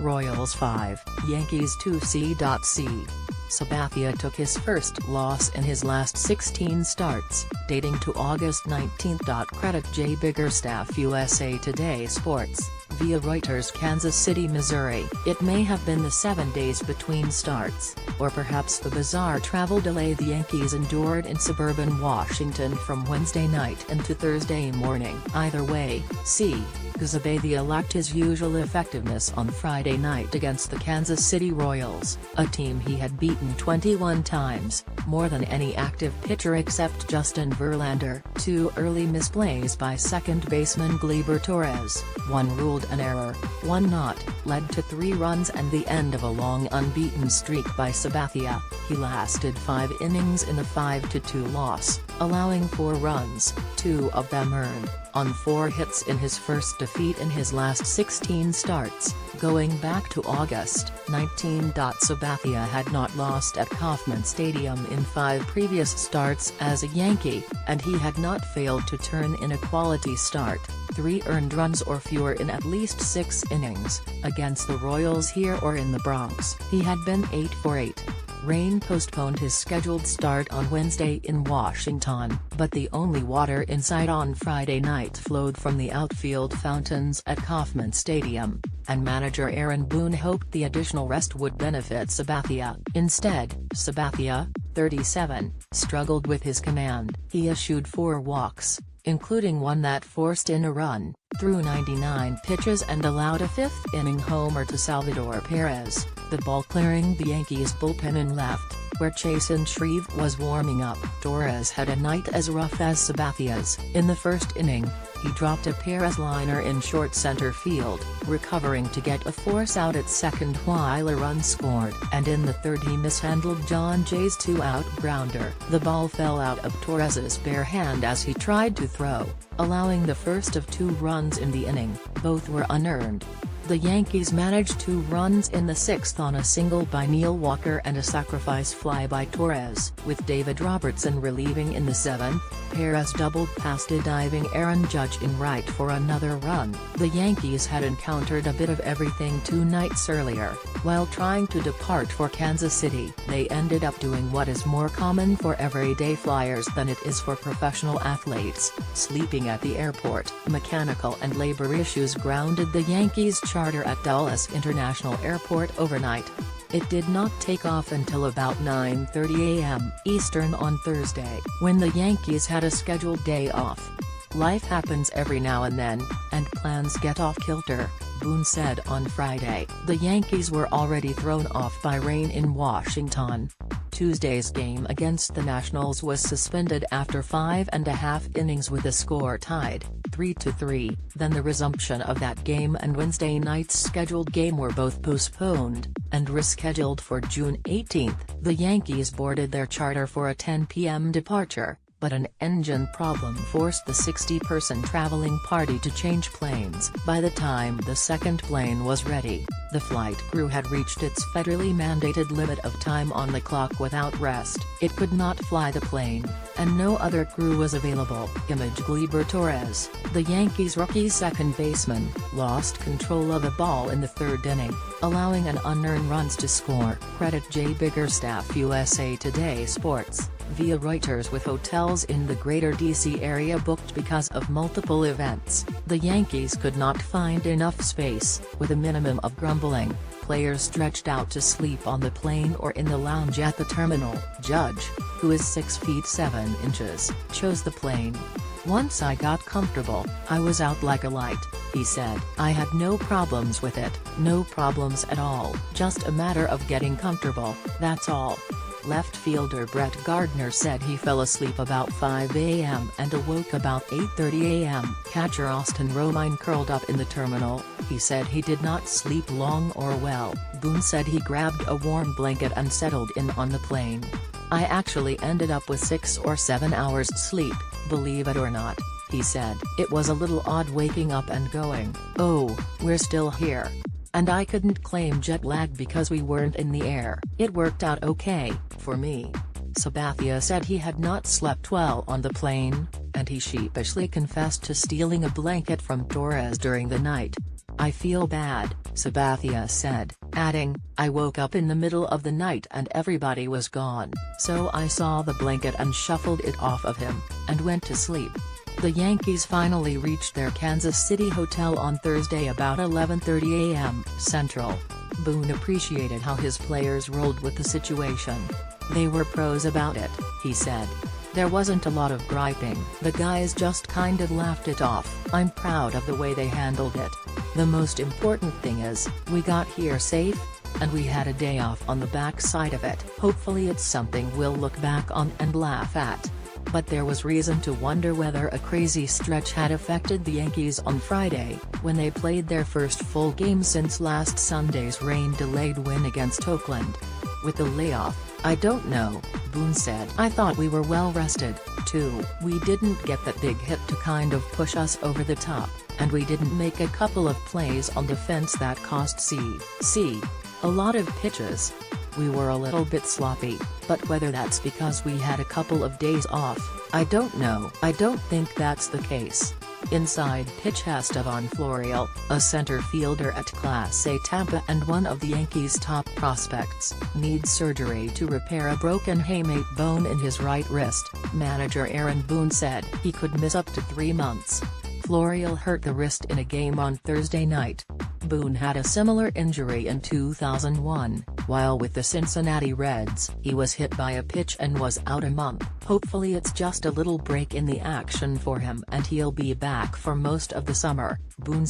Royals 5, Yankees 2. C. Sabathia took his first loss in his last 16 starts, dating to August 19. Credit Biggerstaff USA Today Sports, via Reuters. Kansas City, Missouri. It may have been the 7 days between starts, or perhaps the bizarre travel delay the Yankees endured in suburban Washington from Wednesday night into Thursday morning. Either way, Sabathia lacked his usual effectiveness on Friday night against the Kansas City Royals, a team he had beaten 21 times, more than any active pitcher except Justin Verlander. 2 early misplays by second baseman Gleyber Torres, one ruled an error, one not, led to 3 runs and the end of a long unbeaten streak by Sabathia. He lasted 5 innings in the 5-2 loss, allowing 4 runs, 2 of them earned, on 4 hits in his first defeat in his last 16 starts, going back to August 19. Sabathia had not lost at Kauffman Stadium in 5 previous starts as a Yankee, and he had not failed to turn in a quality start, 3 earned runs or fewer in at least 6 innings, against the Royals here or in the Bronx. He had been 8 for 8. Rain postponed his scheduled start on Wednesday in Washington, but the only water inside on Friday night flowed from the outfield fountains at Kauffman Stadium, and manager Aaron Boone hoped the additional rest would benefit Sabathia. Instead, Sabathia, 37, struggled with his command. He issued 4 walks, including one that forced in a run, threw 99 pitches and allowed a 5th-inning homer to Salvador Perez, the ball clearing the Yankees bullpen in left, where Chasen Shreve was warming up. Torres had a night as rough as Sabathia's. In the first inning, he dropped a Perez liner in short center field, recovering to get a force out at second while a run scored. And in the third he mishandled John Jay's 2-out grounder. The ball fell out of Torres's bare hand as he tried to throw, allowing the first of 2 runs in the inning. Both were unearned. The Yankees managed 2 runs in the 6th on a single by Neil Walker and a sacrifice fly by Torres. With David Robertson relieving in the 7th, Perez doubled past a diving Aaron Judge in right for another run. The Yankees had encountered a bit of everything 2 nights earlier. While trying to depart for Kansas City, they ended up doing what is more common for everyday flyers than it is for professional athletes: sleeping at the airport. Mechanical and labor issues grounded the Yankees' charter at Dulles International Airport overnight. It did not take off until about 9:30 a.m. Eastern on Thursday, when the Yankees had a scheduled day off. "Life happens every now and then, and plans get off kilter," Boone said on Friday. The Yankees were already thrown off by rain in Washington. Tuesday's game against the Nationals was suspended after 5.5 innings with the score tied, 3-3. Then the resumption of that game and Wednesday night's scheduled game were both postponed, and rescheduled for June 18. The Yankees boarded their charter for a 10 p.m. departure, but an engine problem forced the 60-person traveling party to change planes. By the time the second plane was ready, the flight crew had reached its federally mandated limit of time on the clock without rest. It could not fly the plane, and no other crew was available. Image Gleyber Torres, the Yankees' rookie second baseman, lost control of the ball in the 3rd inning, allowing an unearned runs to score. Credit Biggerstaff USA Today Sports, via Reuters. With hotels in the greater D.C. area booked because of multiple events, the Yankees could not find enough space. With a minimum of grumbling, players stretched out to sleep on the plane or in the lounge at the terminal. Judge, who is 6 feet 7 inches, chose the plane. "Once I got comfortable, I was out like a light," he said. "I had no problems with it, no problems at all. Just a matter of getting comfortable, that's all." Left fielder Brett Gardner said he fell asleep about 5 a.m. and awoke about 8:30 a.m. Catcher Austin Romine curled up in the terminal. He said he did not sleep long or well. Boone said he grabbed a warm blanket and settled in on the plane. "I actually ended up with 6 or 7 hours sleep, believe it or not," he said. "It was a little odd waking up and going, 'Oh, we're still here.' And I couldn't claim jet lag because we weren't in the air. It worked out okay, for me." Sabathia said he had not slept well on the plane, and he sheepishly confessed to stealing a blanket from Torres during the night. "I feel bad," Sabathia said, adding, "I woke up in the middle of the night and everybody was gone, so I saw the blanket and shuffled it off of him, and went to sleep." The Yankees finally reached their Kansas City hotel on Thursday about 11:30 a.m. Central. Boone appreciated how his players rolled with the situation. "They were pros about it," he said. "There wasn't a lot of griping, the guys just kind of laughed it off. I'm proud of the way they handled it. The most important thing is, we got here safe, and we had a day off on the backside of it. Hopefully it's something we'll look back on and laugh at." But there was reason to wonder whether a crazy stretch had affected the Yankees on Friday, when they played their first full game since last Sunday's rain-delayed win against Oakland. "With the layoff, I don't know," Boone said. "I thought we were well rested, too. We didn't get that big hit to kind of push us over the top, and we didn't make a couple of plays on defense that cost a lot of pitches. We were a little bit sloppy, but whether that's because we had a couple of days off, I don't know. I don't think that's the case." Inside pitch Estevan Florial, a center fielder at Class A Tampa and one of the Yankees' top prospects, needs surgery to repair a broken hamate bone in his right wrist, manager Aaron Boone said. He could miss up to 3 months. Florial hurt the wrist in a game on Thursday night. Boone had a similar injury in 2001, while with the Cincinnati Reds. He was hit by a pitch and was out a month. "Hopefully it's just a little break in the action for him and he'll be back for most of the summer," Boone said.